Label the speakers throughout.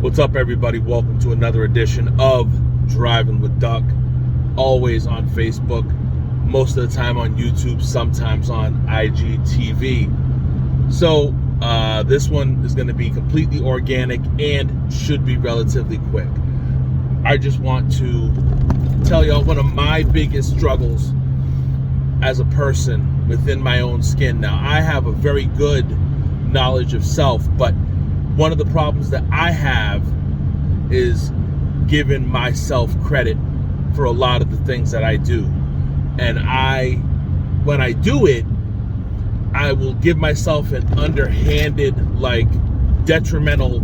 Speaker 1: What's up, everybody? Welcome to another edition of Drivin with Duck. Always on Facebook, most of the time on YouTube, sometimes on IGTV. So this one is going to be completely organic and should be relatively quick. I just want to tell y'all one of my biggest struggles as a person within my own skin. Now, I have a very good knowledge of self, but one of the problems that I have is giving myself credit for a lot of the things that I do. And when I do it, I will give myself an underhanded, detrimental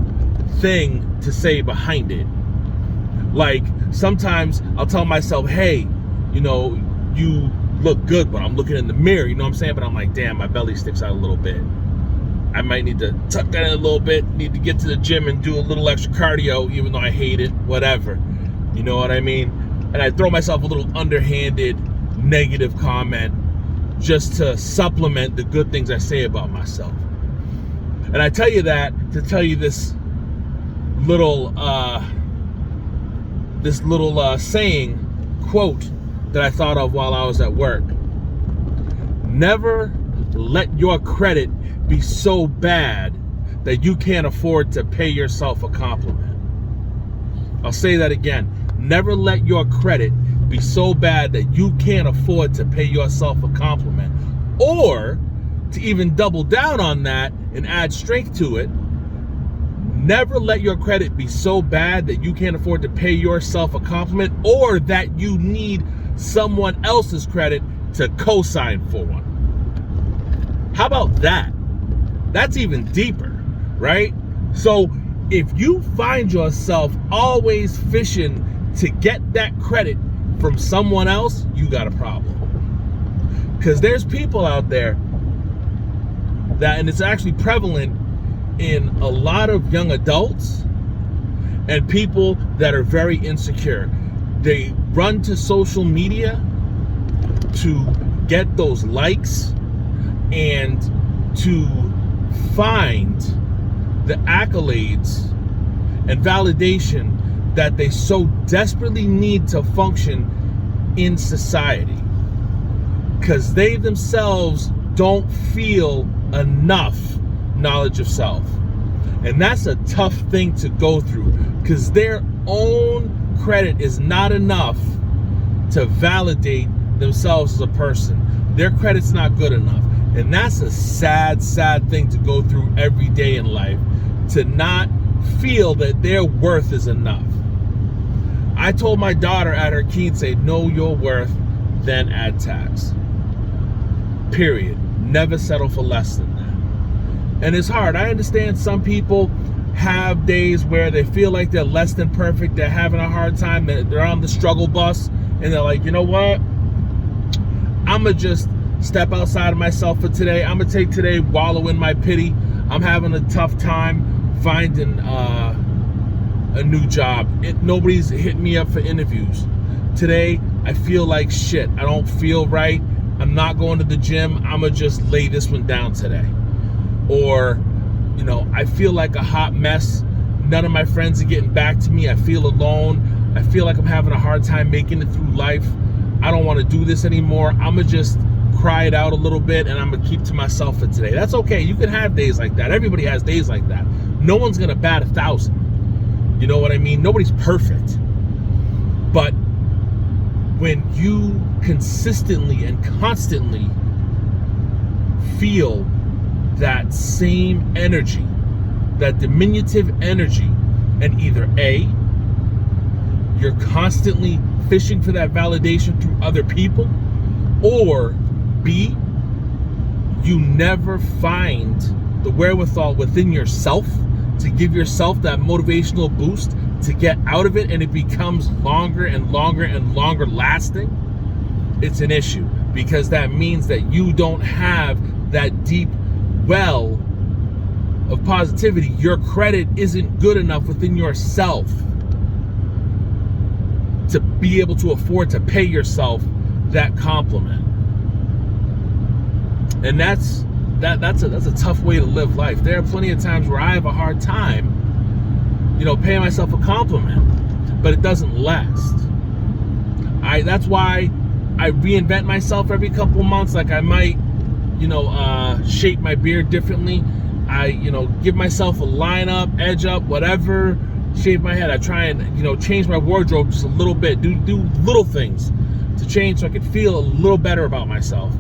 Speaker 1: thing to say behind it. Like, sometimes I'll tell myself, hey, you look good when I'm looking in the mirror, you know what I'm saying? But I'm like, damn, my belly sticks out a little bit. I might need to tuck that in a little bit, need to get to the gym and do a little extra cardio, even though I hate it, whatever. You know what I mean? And I throw myself a little underhanded negative comment just to supplement the good things I say about myself. And I tell you that to tell you this little saying, quote that I thought of while I was at work. Never let your credit be so bad that you can't afford to pay yourself a compliment. I'll say that again. Never let your credit be so bad that you can't afford to pay yourself a compliment. Or, to even double down on that and add strength to it, never let your credit be so bad that you can't afford to pay yourself a compliment, or that you need someone else's credit to co-sign for one. How about that? That's even deeper, right? So if you find yourself always fishing to get that credit from someone else, you got a problem. Because there's people out there that, and it's actually prevalent in a lot of young adults and people that are very insecure. They run to social media to get those likes and to find the accolades and validation that they so desperately need to function in society, because they themselves don't feel enough knowledge of self. And that's a tough thing to go through, because their own credit is not enough to validate themselves as a person. Their credit's not good enough. And that's a sad, sad thing to go through every day in life, to not feel that their worth is enough. I told my daughter at her key, say, know your worth, then add tax. Period. Never settle for less than that. And it's hard. I understand some people have days where they feel like they're less than perfect. They're having a hard time. They're on the struggle bus. And they're like, you know what? I'm going to just step outside of myself for today. I'm going to take today, wallow in my pity. I'm having a tough time finding a new job. Nobody's hitting me up for interviews. Today, I feel like shit. I don't feel right. I'm not going to the gym. I'm going to just lay this one down today. Or, I feel like a hot mess. None of my friends are getting back to me. I feel alone. I feel like I'm having a hard time making it through life. I don't want to do this anymore. I'm going to just cry it out a little bit, and I'm going to keep to myself for today. That's okay. You can have days like that. Everybody has days like that. No one's going to bat 1,000. You know what I mean? Nobody's perfect. But when you consistently and constantly feel that same energy, that diminutive energy, and either A, you're constantly fishing for that validation through other people, or B, you never find the wherewithal within yourself to give yourself that motivational boost to get out of it, and it becomes longer and longer and longer lasting, it's an issue, because that means that you don't have that deep well of positivity. Your credit isn't good enough within yourself to be able to afford to pay yourself that compliment. And that's a tough way to live life. There are plenty of times where I have a hard time, paying myself a compliment, but it doesn't last. That's why I reinvent myself every couple of months. Like I might, shape my beard differently. I, give myself a line up, edge up, whatever, shave my head. I try and, change my wardrobe just a little bit, do little things to change so I can feel a little better about myself.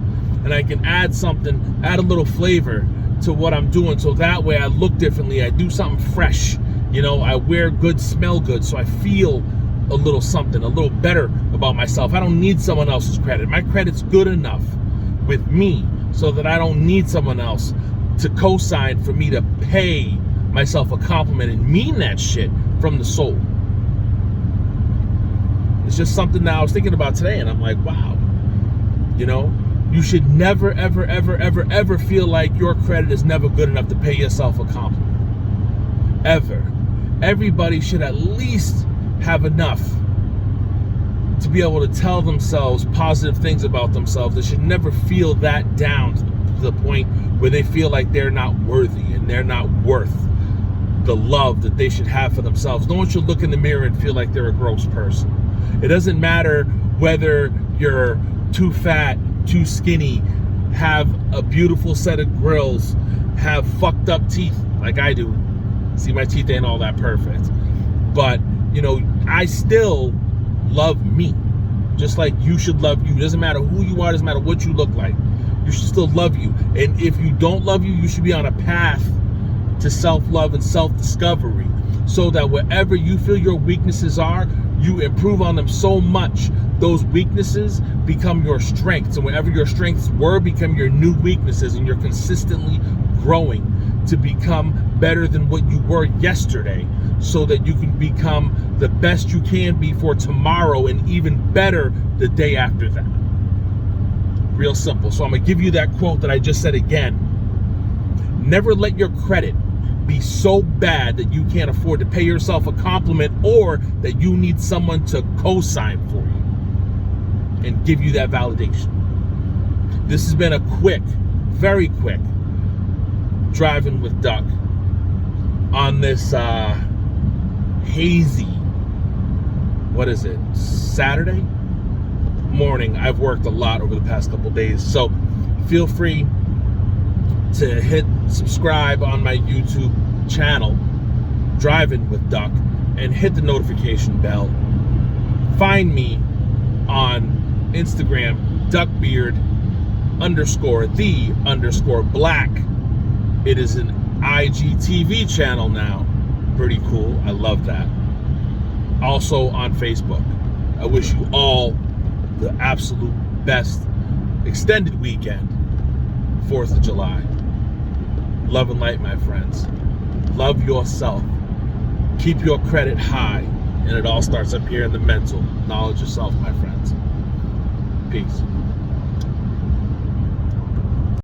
Speaker 1: And I can add a little flavor to what I'm doing, so that way I look differently. I do something fresh. I wear good, smell good, so I feel a little something, a little better about myself. I don't need someone else's credit. My credit's good enough with me so that I don't need someone else to co-sign for me to pay myself a compliment and mean that shit from the soul. It's just something that I was thinking about today, and I'm like, wow. You should never, ever, ever, ever, ever feel like your credit is never good enough to pay yourself a compliment. Ever. Everybody should at least have enough to be able to tell themselves positive things about themselves. They should never feel that down to the point where they feel like they're not worthy and they're not worth the love that they should have for themselves. No one should look in the mirror and feel like they're a gross person. It doesn't matter whether you're too fat, too skinny, have a beautiful set of grills, have fucked up teeth like I do. See, my teeth ain't all that perfect. But, I still love me. Just like you should love you. It doesn't matter who you are, doesn't matter what you look like. You should still love you. And if you don't love you, you should be on a path to self-love and self-discovery, so that wherever you feel your weaknesses are, you improve on them so much, those weaknesses become your strengths. And wherever your strengths were, become your new weaknesses, and you're consistently growing to become better than what you were yesterday, so that you can become the best you can be for tomorrow, and even better the day after that. Real simple. So I'm gonna give you that quote that I just said again. Never let your credit be so bad that you can't afford to pay yourself a compliment, or that you need someone to co-sign for you and give you that validation. This has been a quick, very quick Driving with Duck on this hazy, Saturday morning. I've worked a lot over the past couple days, so feel free to hit subscribe on my YouTube channel, Drivin with Duck, and hit the notification bell. Find me on Instagram, duckbeard_the_black. It is an IGTV channel now. Pretty cool. I love that. Also on Facebook. I wish you all the absolute best extended weekend, 4th of July. Love and light, my friends. Love yourself. Keep your credit high. And it all starts up here in the mental. Knowledge yourself, my friends. Peace.